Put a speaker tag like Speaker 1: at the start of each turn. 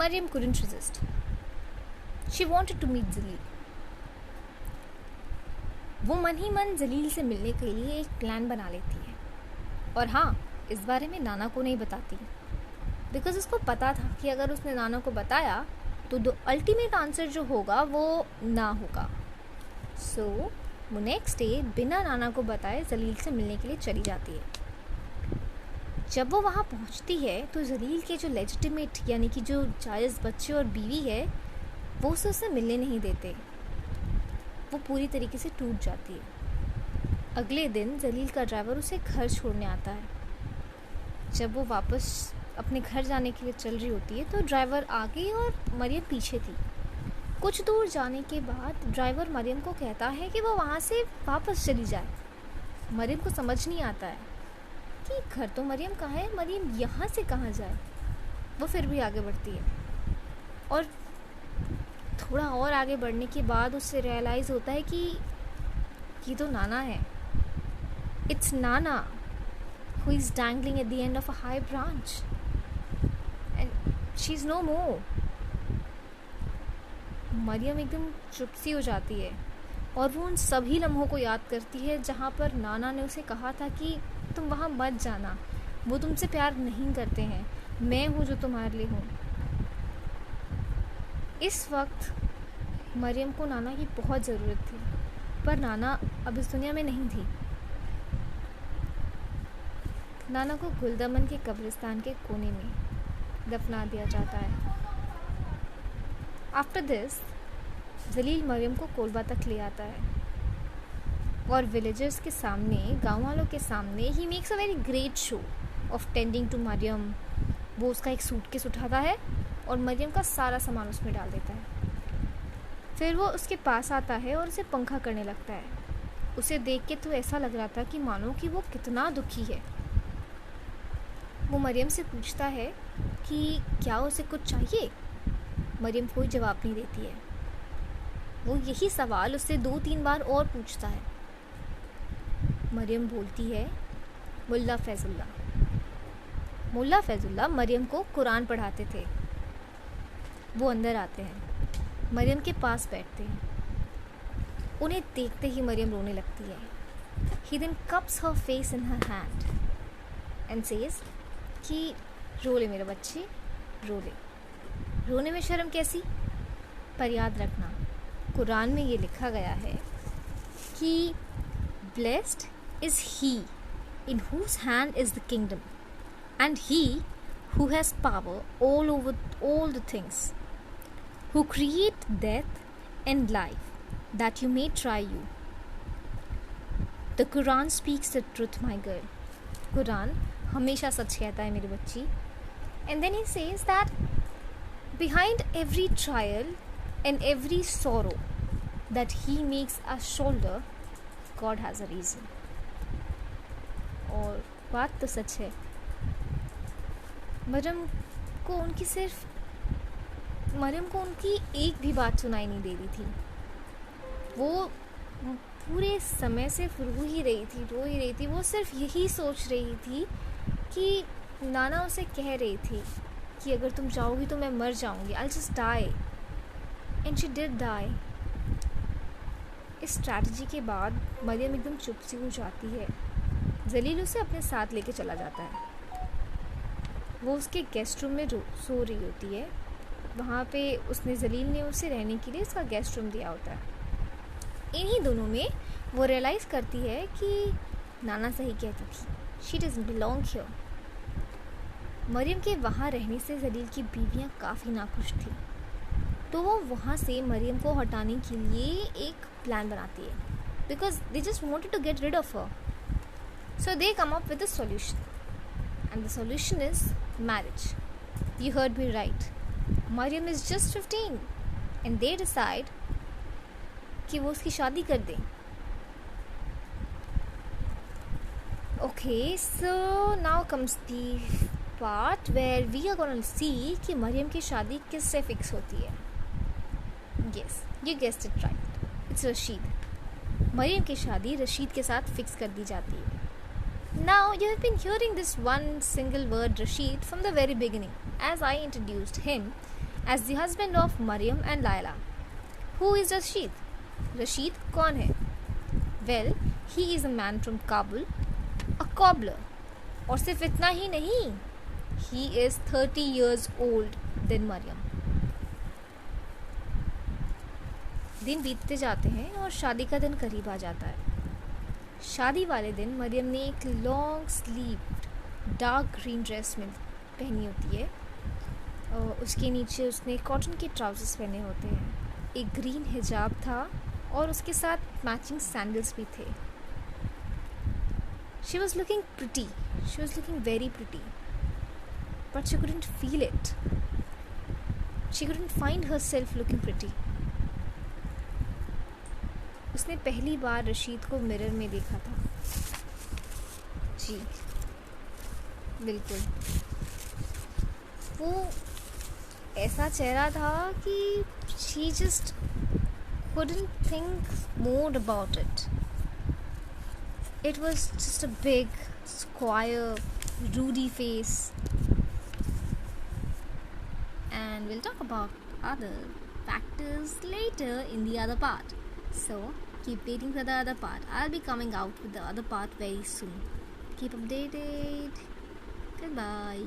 Speaker 1: Mariam couldn't resist. She wanted to meet Zalil. वो मन ही मन जलील से मिलने के लिए एक प्लान बना लेती है, और हाँ, इस बारे में नाना को नहीं बताती, बिकॉज उसको पता था कि अगर उसने नाना को बताया तो द अल्टीमेट आंसर जो होगा वो ना होगा. सो वो नेक्स्ट डे बिना नाना को बताए जलील से मिलने के लिए चली जाती है. जब वो वहाँ पहुँचती है तो जलील के जो लेजिटिमेट यानी कि जो जायज़ बच्चे और बीवी है वो उससे मिलने नहीं देते. वो पूरी तरीके से टूट जाती है. अगले दिन जलील का ड्राइवर उसे घर छोड़ने आता है. जब वो वापस अपने घर जाने के लिए चल रही होती है तो ड्राइवर आगे और मरियम पीछे थी. कुछ दूर जाने के बाद ड्राइवर मरियम को कहता है कि वो वहाँ से वापस चली जाए. मरियम को समझ नहीं आता है कि घर तो मरियम का है, मरियम यहाँ से कहाँ जाए. वो फिर भी आगे बढ़ती है, और थोड़ा और आगे बढ़ने के बाद उससे रियलाइज़ होता है कि ये तो नाना है. It's Nana who is dangling at the end of a high branch and she's no more. Maryam एकदम चुप सी हो जाती है और वो उन सभी लम्हों को याद करती है जहाँ पर नाना ने उसे कहा था कि तुम वहाँ मत जाना, वो तुमसे प्यार नहीं करते हैं, मैं हूँ जो तुम्हारे लिए हूँ. इस वक्त मरियम को नाना की बहुत ज़रूरत थी, पर नाना अब इस दुनिया में नहीं थी. नाना को गुलदमन के कब्रिस्तान के कोने में दफना दिया जाता है. आफ्टर दिस जलील मरियम को कोलबा तक ले आता है और विलेजर्स के सामने, गाँव वालों के सामने ही makes a very great show of tending to Mariam. वो उसका एक सूटकेस उठाता है और मरियम का सारा सामान उसमें डाल देता है. फिर वो उसके पास आता है और उसे पंखा करने लगता है. उसे देख के तो ऐसा लग रहा था कि मानो कि वो कितना दुखी है. वो मरियम से पूछता है कि क्या उसे कुछ चाहिए. मरियम कोई जवाब नहीं देती है. वो यही सवाल उससे 2-3 बार और पूछता है. मरियम बोलती है, मुल्ला फैजुल्ला. मुल्ला फैजुल्ला मरियम को कुरान पढ़ाते थे. वो अंदर आते हैं, मरियम के पास बैठते हैं. उन्हें देखते ही मरियम रोने लगती है. He then cups her face in her hand and says कि रो ले मेरे बच्चे, रो ले. रोने में शर्म कैसी. पर याद रखना, कुरान में ये लिखा गया है कि blessed is he in whose hand is the kingdom and he who has power all over all the things, who create death and life that you may try you. The Quran speaks the truth, my girl. Quran हमेशा सच कहता है मेरी बच्ची. And then he says that behind every trial and every sorrow that he makes us shoulder, God has a reason. और बात तो सच है. मरियम को उनकी एक भी बात सुनाई नहीं दे रही थी. वो पूरे समय सिर्फ रो ही रही थी. वो सिर्फ यही सोच रही थी कि नाना उसे कह रही थी कि अगर तुम जाओगी तो मैं मर जाऊंगी. I'll just die. And she did die. इस स्ट्रैटेजी के बाद मरियम एकदम चुप सी हो जाती है. जलील उसे अपने साथ लेके चला जाता है. वो उसके गेस्ट रूम में सो रही होती है. वहाँ पे जलील ने उसे रहने के लिए उसका गेस्ट रूम दिया होता है. इन्हीं दोनों में वो रियलाइज़ करती है कि नाना सही कहती थी. She doesn't belong here. Mariam के वहाँ रहने से जलील की बीवियाँ काफ़ी नाखुश थी, तो वो वहाँ से मरियम को हटाने के लिए एक प्लान बनाती है, because they just wanted to get rid of her. So they come up with a solution, and the solution is marriage. You heard me right. Mariam is just 15 and they decide कि वो उसकी शादी कर दें. Okay, so now comes the part where we are gonna see कि मरियम की शादी किससे फिक्स होती है. Yes, you guessed it right, it's Rasheed. Mariam की शादी रशीद के साथ फिक्स कर दी जाती है. Now you have been hearing this one single word Rasheed from the very beginning. As I introduced him, as the husband of Maryam and Laila. Who is Rashid? Rashid कौन है? Well, he is a man from Kabul, a cobbler. और सिर्फ इतना ही नहीं, he is 30 years old than Maryam. दिन बीतते जाते हैं और शादी का दिन करीब आ जाता है. शादी वाले दिन मरियम ने एक long sleeve dark green dress में पहनी होती है और उसके नीचे उसने कॉटन के ट्राउजर्स पहने होते हैं. एक ग्रीन हिजाब था और उसके साथ मैचिंग सैंडल्स भी थे. She was looking pretty. She was looking very pretty. But she couldn't feel it. She couldn't find herself looking pretty. उसने पहली बार रशीद को मिरर में देखा था. जी बिल्कुल, वो ऐसा चेहरा था कि she just couldn't think more about it. It was just a big, square, ruddy face. And we'll talk about other factors later in the other part. So, keep waiting for the other part. I'll be coming out with the other part very soon. Keep updated. Goodbye.